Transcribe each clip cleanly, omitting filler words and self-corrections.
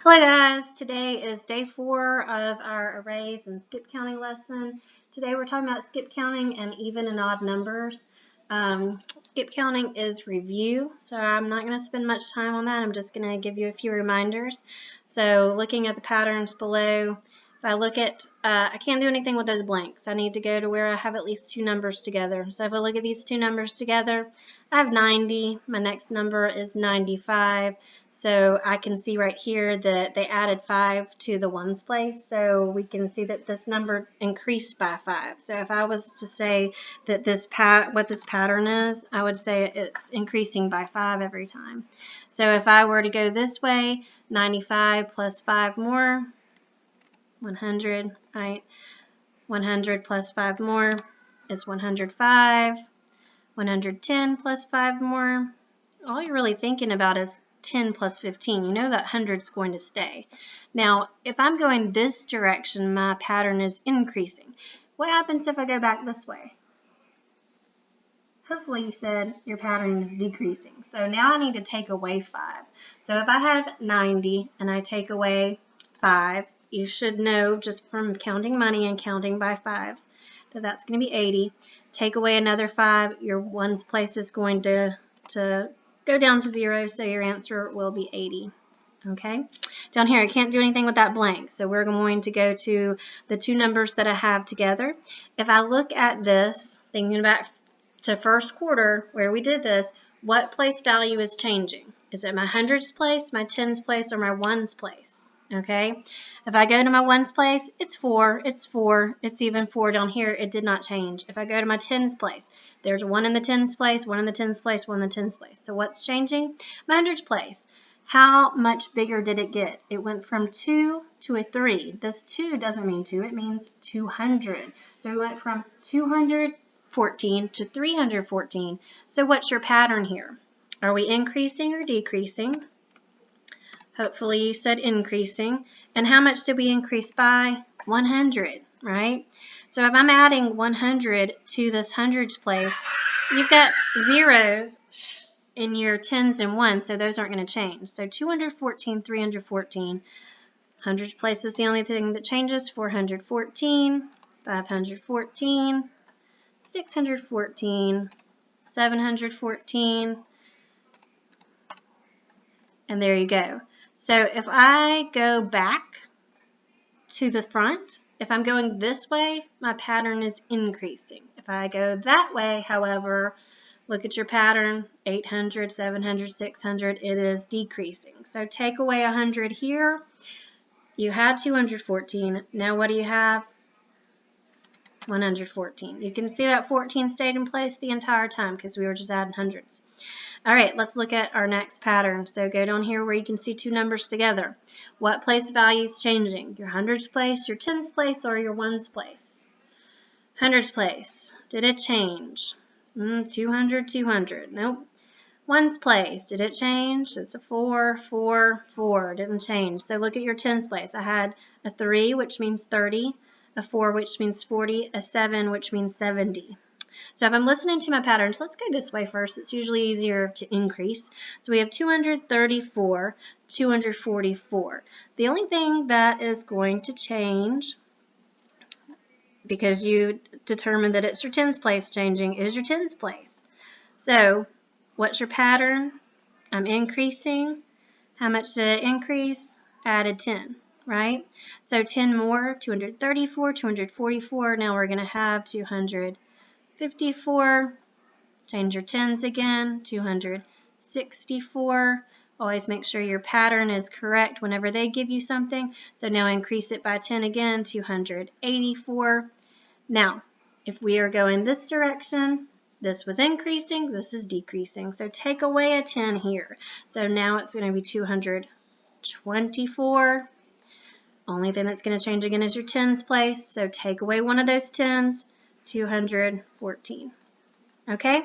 Hello guys, today is day 4 of our arrays and skip counting lesson. Today we're talking about skip counting and even and odd numbers. Skip counting is review, so I'm not going to spend much time on that. I'm just going to give you a few reminders. So looking at the patterns below, if I look at, I can't do anything with those blanks. I need to go to where I have at least two numbers together. So if I look at these two numbers together, I have 90. My next number is 95. So I can see right here that they added 5 to the ones place. So we can see that this number increased by 5. So if I was to say that what this pattern is, I would say it's increasing by 5 every time. So if I were to go this way, 95 plus 5 more, 100, right? 100 plus 5 more is 105. 110 plus 5 more. All you're really thinking about is 10 plus 15. You know that 100 is going to stay. Now, if I'm going this direction, my pattern is increasing. What happens if I go back this way? Hopefully you said your pattern is decreasing. So now I need to take away 5. So if I have 90 and I take away 5, you should know just from counting money and counting by 5s that that's going to be 80. Take away another 5, your ones place is going to go down to 0, so your answer will be 80. Okay, down here I can't do anything with that blank, so we're going to go to the two numbers that I have together. If I look at this, thinking back to first quarter where we did this, what place value is changing? Is it my hundreds place, my tens place, or my ones place? Okay, if I go to my ones place, it's 4, it's 4, it's even 4 down here, it did not change. If I go to my tens place, there's 1 in the tens place, 1 in the tens place, 1 in the tens place. So what's changing? My hundreds place. How much bigger did it get? It went from 2 to a 3. This 2 doesn't mean 2, it means 200. So we went from 214 to 314. So what's your pattern here? Are we increasing or decreasing? Hopefully you said increasing. And how much did we increase by? 100, right? So if I'm adding 100 to this hundreds place, you've got zeros in your tens and ones, so those aren't going to change. So 214, 314. Hundreds place is the only thing that changes. 414, 514, 614, 714, and there you go. So if I go back to the front, if I'm going this way, my pattern is increasing. If I go that way, however, look at your pattern, 800, 700, 600, it is decreasing. So take away 100 here. You had 214. Now what do you have? 114. You can see that 14 stayed in place the entire time because we were just adding hundreds. All right, let's look at our next pattern. So go down here where you can see two numbers together. What place value is changing? Your hundreds place, your tens place, or your ones place? Hundreds place. Did it change? 200, 200. Nope. Ones place. Did it change? It's a 4, 4, 4. Didn't change. So look at your tens place. I had a 3, which means 30, a 4, which means 40, a 7, which means 70. So if I'm listening to my patterns, let's go this way first. It's usually easier to increase. So we have 234, 244. The only thing that is going to change, because you determined that it's your tens place changing, is your tens place. So what's your pattern? I'm increasing. How much did it increase? Added 10, right? So 10 more, 234, 244. Now we're going to have 254. Change your tens again, 264. Always make sure your pattern is correct whenever they give you something. So now increase it by 10 again, 284. Now, if we are going this direction, this was increasing, this is decreasing. So take away a 10 here. So now it's going to be 224. Only thing that's going to change again is your tens place. So take away one of those tens, 214. Okay?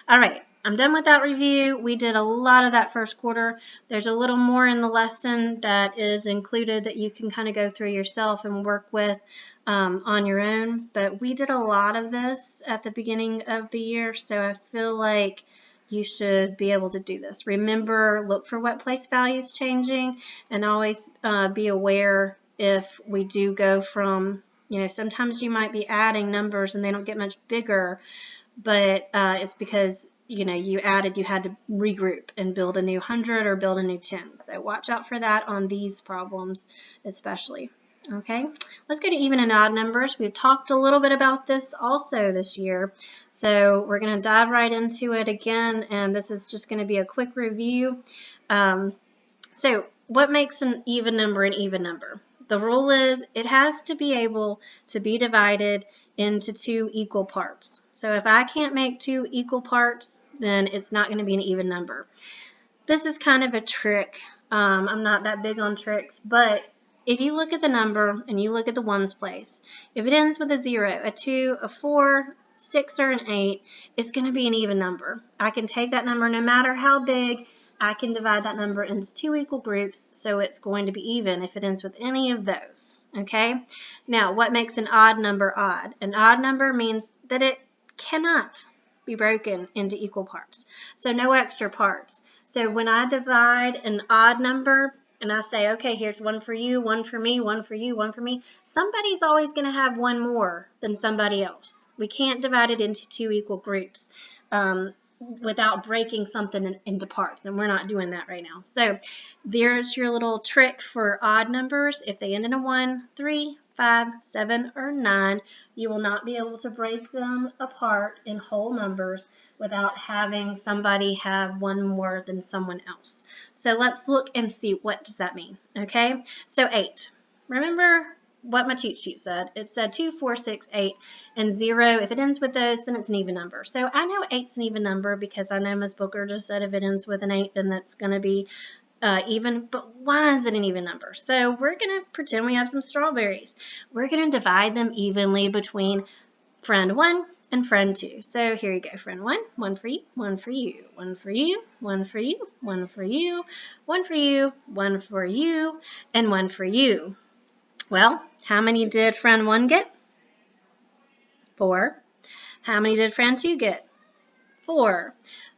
All right. I'm done with that review. We did a lot of that first quarter. There's a little more in the lesson that is included that you can kind of go through yourself and work with on your own. But we did a lot of this at the beginning of the year, so I feel like you should be able to do this. Remember, look for what place value is changing, and always be aware if we do go from, sometimes you might be adding numbers and they don't get much bigger, but it's because, you had to regroup and build a new 100 or build a new 10. So watch out for that on these problems especially. Okay, let's go to even and odd numbers. We've talked a little bit about this also this year. So we're going to dive right into it again, and this is just going to be a quick review. So what makes an even number an even number? The rule is it has to be able to be divided into 2 equal parts. So if I can't make 2 equal parts, then it's not going to be an even number. This is kind of a trick. I'm not that big on tricks, but if you look at the number and you look at the ones place, if it ends with a 0, a 2, a 4, 6, or an 8, it's going to be an even number. I can take that number no matter how big, I can divide that number into 2 equal groups, so it's going to be even if it ends with any of those, okay? Now, what makes an odd number odd? An odd number means that it cannot be broken into equal parts, so no extra parts. So when I divide an odd number, and I say, okay, here's one for you, one for me, one for you, one for me, somebody's always going to have one more than somebody else. We can't divide it into 2 equal groups without breaking something into parts, and we're not doing that right now. So there's your little trick for odd numbers. If they end in a 1, 3, 5, 7, or 9, you will not be able to break them apart in whole numbers without having somebody have one more than someone else. So let's look and see what does that mean, okay? So 8. Remember what my cheat sheet said. It said 2, 4, 6, 8, and 0. If it ends with those, then it's an even number. So I know 8's an even number because I know Ms. Booker just said if it ends with an 8, then that's going to be even. But why is it an even number? So we're going to pretend we have some strawberries. We're going to divide them evenly between friend 1 and friend 2. So here you go, friend 1, 1 for you, 1 for you, 1 for you, 1 for you, 1 for you, 1 for you, 1 for you, and 1 for you. Well, how many did friend 1 get? 4. How many did friend 2 get? 4.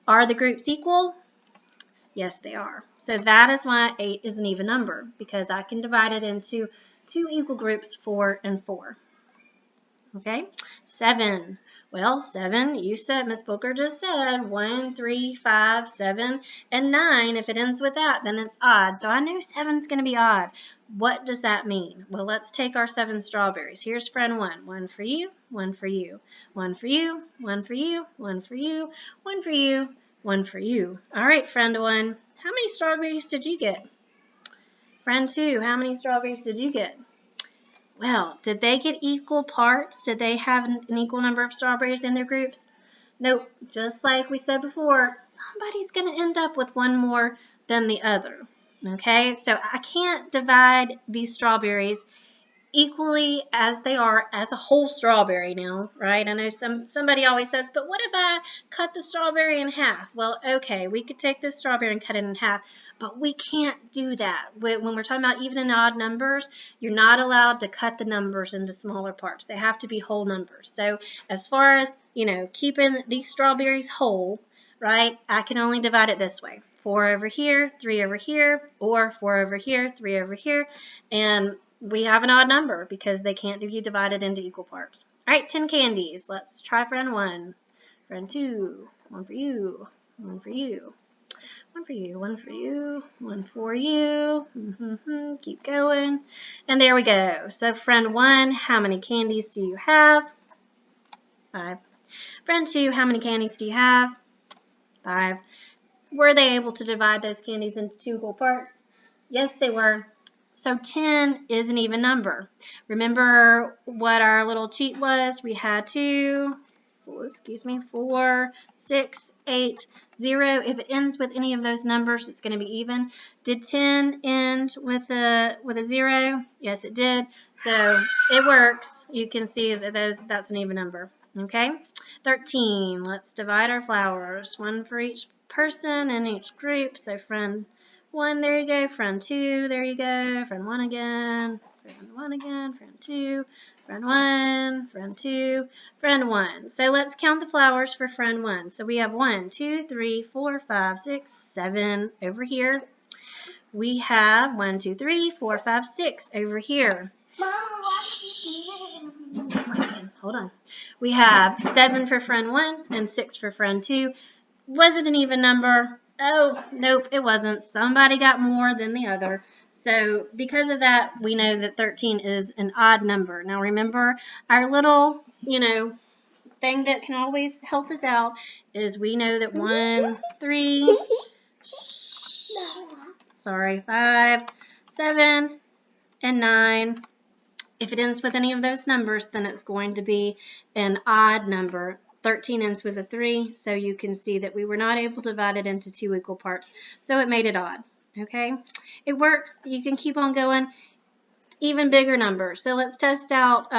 Are the groups equal? Yes, they are. So that is why 8 is an even number, because I can divide it into 2 equal groups, 4 and 4. Okay, 7. Well, 7, you said, Ms. Booker just said 1, 3, 5, 7, and 9. If it ends with that, then it's odd. So I knew 7 is going to be odd. What does that mean? Well, let's take our 7 strawberries. Here's friend 1. 1 for you, 1 for you, 1 for you, 1 for you, 1 for you, 1 for you, 1 for you. All right, friend 1, how many strawberries did you get? Friend 2, how many strawberries did you get? Well, did they get equal parts? Did they have an equal number of strawberries in their groups? Nope. Just like we said before, somebody's going to end up with one more than the other. Okay, so I can't divide these strawberries equally as they are as a whole strawberry now, right? I know somebody always says, but what if I cut the strawberry in half? Well, okay, we could take this strawberry and cut it in half, but we can't do that. When we're talking about even and odd numbers, you're not allowed to cut the numbers into smaller parts. They have to be whole numbers. So as far as, keeping these strawberries whole, right, I can only divide it this way. 4 over here, 3 over here, or 4 over here, 3 over here, and we have an odd number because they can't be divided into equal parts. All right, 10 candies. Let's try friend 1. Friend 2, 1 for you, 1 for you, 1 for you, 1 for you, 1 for you. Keep going. And there we go. So friend 1, how many candies do you have? 5. Friend 2, how many candies do you have? 5. Were they able to divide those candies into 2 equal parts? Yes, they were. So 10 is an even number. Remember what our little cheat was? We had 4, 6, 8, 0. If it ends with any of those numbers, it's going to be even. Did 10 end with a 0? Yes, it did. So it works. You can see that that's an even number. Okay? 13. Let's divide our flowers. 1 for each person in each group. So friend 1, there you go. Friend 2, there you go. Friend 1 again. Friend 1 again. Friend 2. Friend 1. Friend 2. Friend 1. So let's count the flowers for friend 1. So we have 1, 2, 3, 4, 5, 6, 7 over here. We have 1, 2, 3, 4, 5, 6 over here. Hold on. We have 7 for friend 1 and 6 for friend 2. Was it an even number? Oh, nope, it wasn't. Somebody got more than the other. So because of that, we know that 13 is an odd number. Now remember, our little, thing that can always help us out is we know that 1, 3, 5, 7, and 9. If it ends with any of those numbers, then it's going to be an odd number. 13 ends with a 3, so you can see that we were not able to divide it into 2 equal parts, so it made it odd. Okay, it works. You can keep on going. Even bigger numbers. So let's test out,